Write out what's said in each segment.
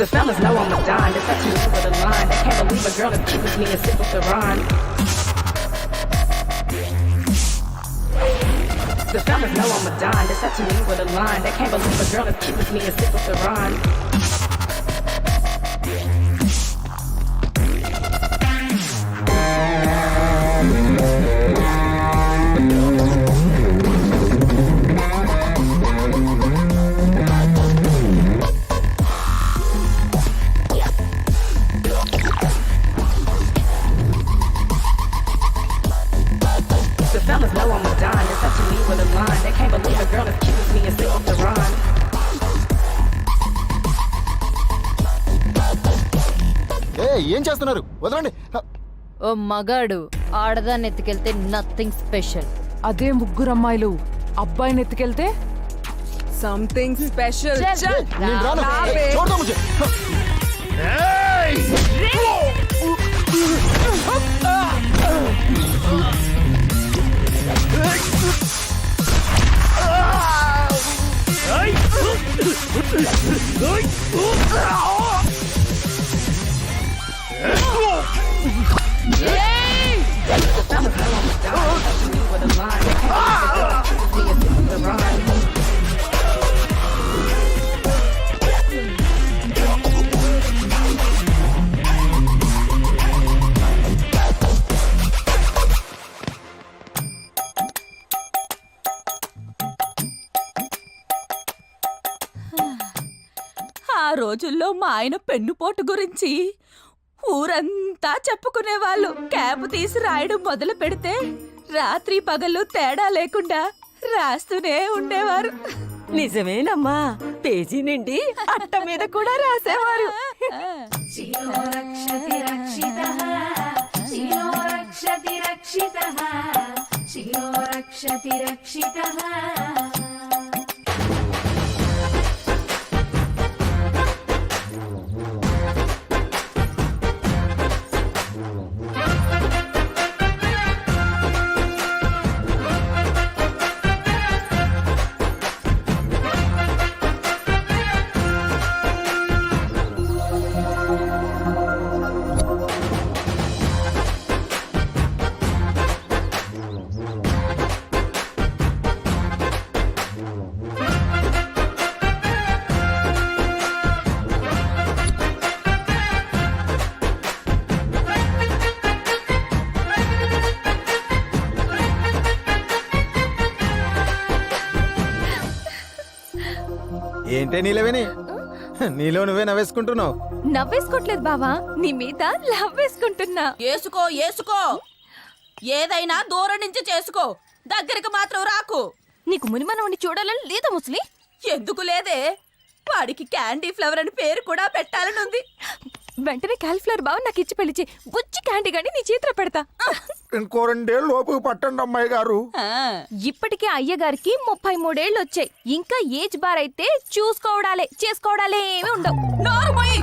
The fellas know I'm a dime. It's such a over the line. They can't believe a girl as cute as me and sip with the rhyme. The fellas know I'm a dime. It's such a over the line. They can't believe a girl as cute as me and sip with the rhyme. Fellas know I'm a dime. It's such a me with a line. They can't believe a girl as cute as me and sip with the rhyme. ఏం చేస్తున్నారు? వదలండి. ఓ మగాడు ఆడదాన్ని ఎత్తుకెళ్తే nothing special. అదే ముగ్గురు అమ్మాయిలు అబ్బాయిని ఎత్తుకెళ్తే something special. నేను రాను. చూడదా ముझे. ఆ రోజుల్లో మా ఆయన పెన్నుపోటు గురించి ఊరంతా చెప్పుకునేవాళ్ళు. క్యాప్ తీసి రాయడం మొదలు పెడితే రాత్రి పగలు తేడా లేకుండా రాస్తూనే ఉండేవారు. నిజమేనమ్మా, పేజీ నిండి అట్ట మీద కూడా రాసేవారు. ఏంటే నీలవేని? నీలో నువ్వే నవ్వేసుకుంటున్నావు. నవ్వేసుకోవట్లేదు బావా, నీ మీద లవ్ వేసుకుంటున్నా. ఏసుకో ఏసుకో, ఏదైనా దూరం నుంచి చేసుకో, దగ్గరికి మాత్రం రాకు. నీకు మునిమనవని చూడాలని లేదా ముసలి? ఎందుకు లేదే, వాడికి క్యాండీ ఫ్లవర్ అని పేరు కూడా పెట్టాలనుంది. వెంటనే క్యాలిఫ్లవర్ బావ నాకు ఇచ్చి పెళ్లిచి బుచ్చి క్యాండీ గాని నీ చేతిలో పెడతా. ఇంకో 2 ఏళ్ళు లోపు పట్టండి అమ్మాయి గారు. ఇప్పటికే అయ్యగారికి 33 ఏళ్ళు వచ్చాయి. ఇంకా ఏజ్ బార్ అయితే చేసుకోవడాలే ఏమీ ఉండవు. నోరుమోయ్!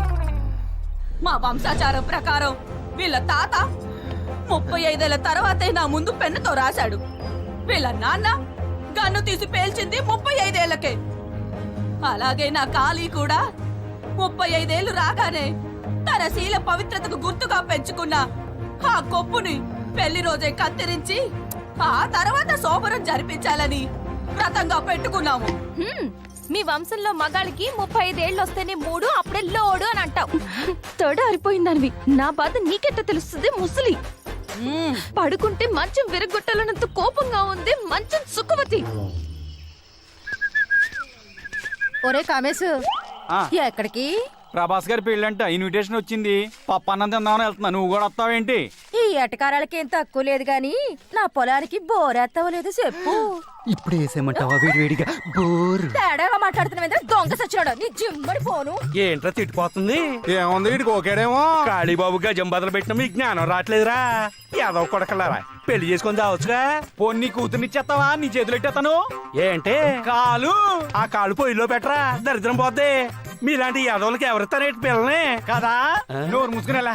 మా వంశాచారం ప్రకారం వీళ్ళ తాత 35 ఏళ్ల తర్వాతే నా ముందు పెన్నుతో రాశాడు. వీళ్ళ నాన్న గన్ను తీసి పేల్చింది 35 ఏళ్లకే. అలాగే నా కాళీ కూడా 35 ఏళ్లు రాగానే తన శీల పవిత్రతకు గుర్తుగా పెంచుకున్న ఆ కొప్పుని పెళ్లి రోజే కత్తిరించి ఆ తర్వాత శోభనం జరిపించాలని వ్రతంగా పెట్టుకున్నాము. మీ వంశంలో మగాళ్ళకి 35 ఏళ్ళు వస్తేనే 3, అప్పుడే లోడు అని అంటావు. తొడ అరిపోయిందనివి నా బాధ నీకెట్ట తెలుస్తుంది ముసలి? పడుకుంటే మంచం విరగొట్టాలన్నంత కోపంగా ఉంది మంచం సుఖవతి. ఒరే కామేశు, ఎక్కడికి? ప్రభాస్ గారి పెళ్ళంట, ఇన్విటేషన్ వచ్చింది. పప్పన్నం తిందామని వెళ్తున్నా, నువ్వు కూడా వస్తావేంటి? ఈ ఎటకారాలకి ఏం తక్కువ లేదు గాని నా పొలానికి బోరేస్తావో లేదో చెప్పు. ఇప్పుడు వేసేయమంటావా వేడివేడిగా? బోరు తేడాగా మాట్లాడుతున్నా దొంగ సచ్చినాడు నీ జిమ్మడి పోను. ఏంట్రా తిట్టిపోతుంది? ఏముంది వీడికి ఓకేడేమో. కాళీబాబు గజం బదులు పెట్టిన మీకు జ్ఞానం రావట్లేదురా? ఏదో కొడకలారా పెళ్లి చేసుకొని చావచ్చుగా. పొన్ని కూతురునిచ్చేస్తావా? నీ చేతులు ఎట్టేస్తాను. ఏంటే కాలు ఆ కాళ్ళు పొయ్యిలో పెట్టరా, దరిద్రం పోద్ది. మీలాంటి యాదవులకి ఎవరిస్తానేటి పిల్లని కదా? నోరు మూసుకుని వెళ్ళా.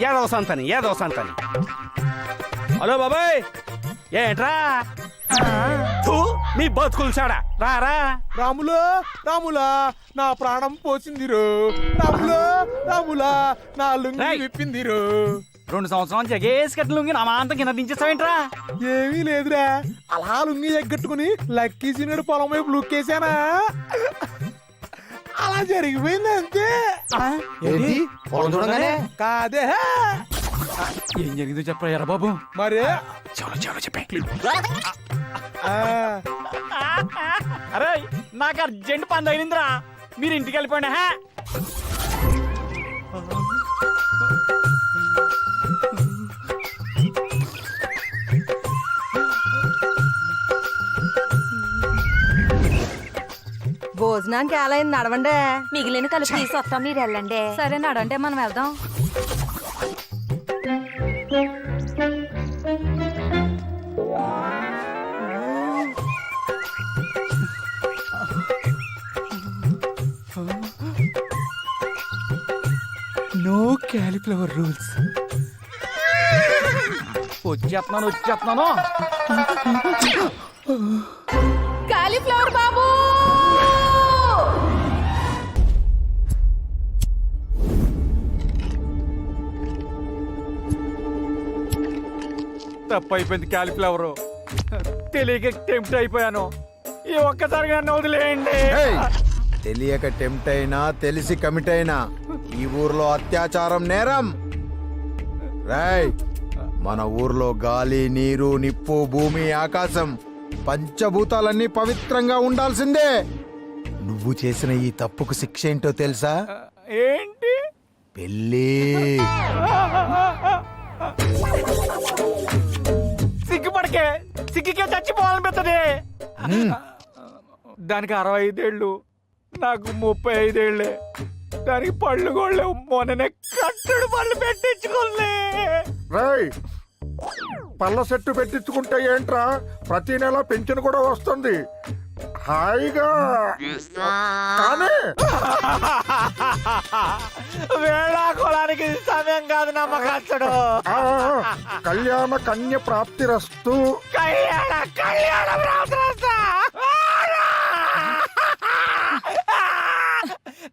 ఏదో సంతని. హలో బాబాయ్, ఏంట్రా? మీ బతుకులు చాడా రారా. రాములా రాములా నా ప్రాణం పోసిందిరు. రాములా రాములా నా లుంగి రేయ్. విప్పిందిరు. 2 సంవత్సరాలు జగేసి కట్టిన నా మాంతం కింద దించేస్తావేంట్రా? ఏమీ లేదురా, అలా లుంగి ఎగ్గట్టుకుని లక్కీ సీనుడు పొలం వైపు లుక్కేసానా, అలా జరిగిపోయింది అంతే. ఏంటి? పొలం చూడగానే? కాదే ఏం జరిగిందో చెప్పరా బాబు. మరి చాలా చెప్పే. ఆ, అరే నాకు అర్జెంట్ పని తగిలిందిరా, మీరు ఇంటికి వెళ్ళిపోండి. హా భోజనానికి ఎలా అయింది, నడవండి. మిగిలిన కలిపి తీసుకొస్తాం, మీరు వెళ్ళండి. సరే నడంటే మనం వెళ్దాం. No cauliflower rules. వచ్చేస్తున్నాను. కాలీఫ్లవర్ బాబు, తప్పు అయిపోయింది. క్యాలిఫ్లవర్ తెలియక టెంప్ట్ అయిపోయాను. ఈ ఒక్కసారిగా నన్ను వదిలేయండి. ఏయ్, తెలియక టెంప్ట్ అయినా తెలిసి కమిట్ అయినా ఈ ఊర్లో అత్యాచారం నేరం. రాయ్, మన ఊర్లో గాలి, నీరు, నిప్పు, భూమి, ఆకాశం పంచభూతాలన్నీ పవిత్రంగా ఉండాల్సిందే. నువ్వు చేసిన ఈ తప్పుకు శిక్ష ఏంటో తెలుసా? ఏంటి? పెళ్ళి. సిగ్గుపడకే, సిగ్గుకే చచ్చిపోవాలనిపిస్తుంది. దానికి 65 ఏళ్ళు, నాకు 35 ఏళ్ళే. దానికి పళ్ళు గోళ్ళే. మొన్ననే కట్టుడు పళ్ళు పెట్టించుకోలే. రాయ్, పళ్ళ సెట్టు పెట్టించుకుంటే ఏంట్రా, ప్రతి నెల పెన్షన్ కూడా వస్తుంది హాయిగా. కానీ వేళాకోళానికి సమయం కాదు నమ్మకస్తుడు. కళ్యాణ కన్య ప్రాప్తిరస్తు. కళ్యాణ ప్రాప్తిరస్తు.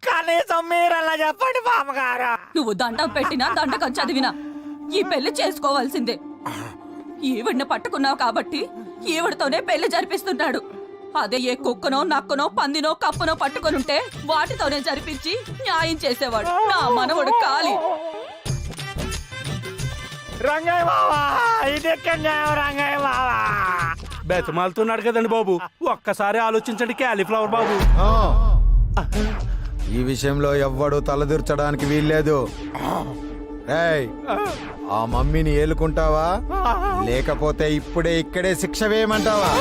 కనీసం మీరలా చెప్పండి బామ్మగారు. నువ్వు దండం పెట్టినా దండకం చదివినా ఈ పెళ్లి చేసుకోవాల్సిందే. ఈవిడ్ని పట్టుకున్నావు కాబట్టి ఈవిడతోనే పెళ్లి జరిపిస్తున్నాడు. అదే ఏ కుక్కనో, నక్కనో, పందినో, కప్పనో పట్టుకొనుంటే వాటితోనే జరిపించి న్యాయం చేసేవాడు నా మనవడు కాలి. రంగయ్య బావా, ఇదెక్కడ న్యాయం రంగయ్య బావా? బెతమాలుతున్నాడు కదండి బాబు, ఒక్కసారి ఆలోచించండి క్యాలీఫ్లవర్ బాబు. ఈ విషయంలో ఎవ్వడు తలదూర్చడానికి వీల్లేదు. రేయ్, ఆ మమ్మీని ఏలుకుంటావా లేకపోతే ఇప్పుడే ఇక్కడే శిక్ష వేయమంటావా?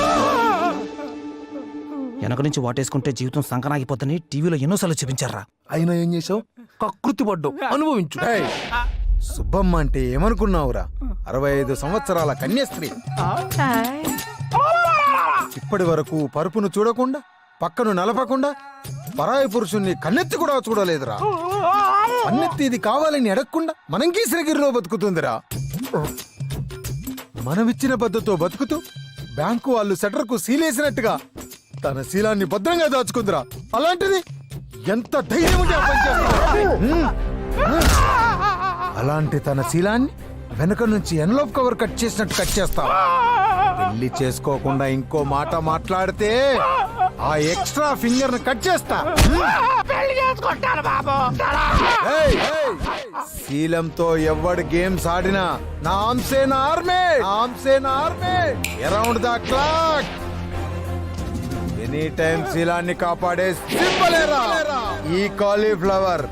వెనక నుంచి వాటేసుకుంటే జీవితం సంకనాగిపోతుందని టీవీలో ఎన్నోసార్లు చూపించారా. అయినా ఏం చేసావు? కకృతి పడ్డావు, అనుభవించు. సుబ్బమ్మ అంటే ఏమనుకున్నావురా? 65 సంవత్సరాల కన్యాస్త్రీ. ఇప్పటి వరకు పరుపును చూడకుండా, పక్కను నలపకుండా, పరాయి పురుషుణ్ణి కన్నెత్తి కూడా చూడలేదురా. కన్నెత్తి ఇది కావాలని అడగకుండా మనం గీసిరగిరిలో బతుకుతుందిరా. మనమిచ్చిన బద్దతో బతుకుతూ బ్యాంకు వాళ్ళు సెటర్కు సీలేసినట్టుగా తన శీలాన్ని భద్రంగా దాచుకుందిరా. అలాంటిది ఎంత ధైర్యం ఉంటే ఆ పని చేస్తుందిరా? అలాంటి తన శీలాన్ని వెనక నుంచి ఎన్లోప్ కవర్ కట్ చేసినట్టు కట్ చేస్తావు. పెళ్లి చేసుకోకుండా ఇంకో మాట మాట్లాడితే ఆ ఎక్స్ట్రా ఫింగర్ ను కట్ చేస్తా. ఏయ్, శీలంతో ఎవడు గేమ్స్ ఆడినా నాంసేన army around the clock. Any time శీలాన్ని కాపాడే సింబలేరా ఈ కాలీఫ్లవర్.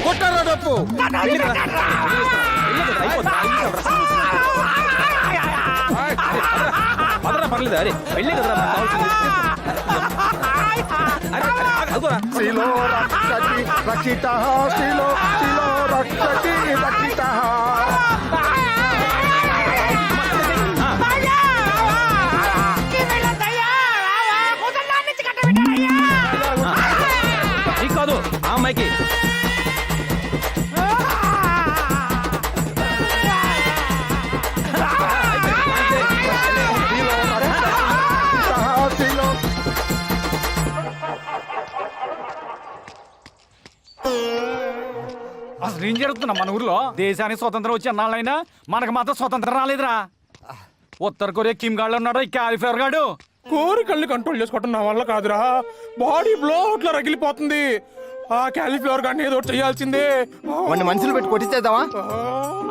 కొట్టరా డప్పు. పర్లేదు, అరే వెళ్ళే కదరా శిలో రక్షతి రక్షితః, శిలో రక్షతి రక్షితః. కాదు ఆ అమ్మాయికి. అసలు ఏం జరుగుతున్నా మన ఊర్లో? దేశానికి స్వతంత్రం వచ్చి అన్నాళ్ళైనా మనకు మాత్రం స్వతంత్రం రాలేదురా. ఉత్తర కొరియా కిమ్ గాడు ఉన్నాడు, ఈ క్యాలిఫ్లవర్ గాడు. కోరికల్ని కంట్రోల్ చేసుకోవటం నా వల్ల కాదురా. బాడీ బ్లో అట్లా రగిలిపోతుంది. ఆ క్యాలిఫ్లవర్ గాడిని ఏదో ఒకటి చేయాల్సిందే. వాడిని మనుషులు పెట్టి కొట్టించేద్దామా?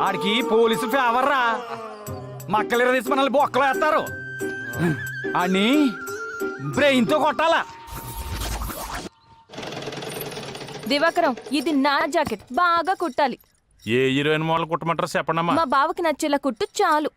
ఆడికి పోలీసులు ఫేవర్ రా. మక్కలు తీసి మనల్ని బొక్కలు వేస్తారు. ఆడిని బ్రెయిన్ తో కొట్టాలా. దివాకరం, ఇది నా జాకెట్, బాగా కుట్టాలి. ఏ హీరోయిన్ మోడల్ కుట్టమంటారు చెప్పండమ్మా. మా బావకి నచ్చేలా కుట్టు చాలు.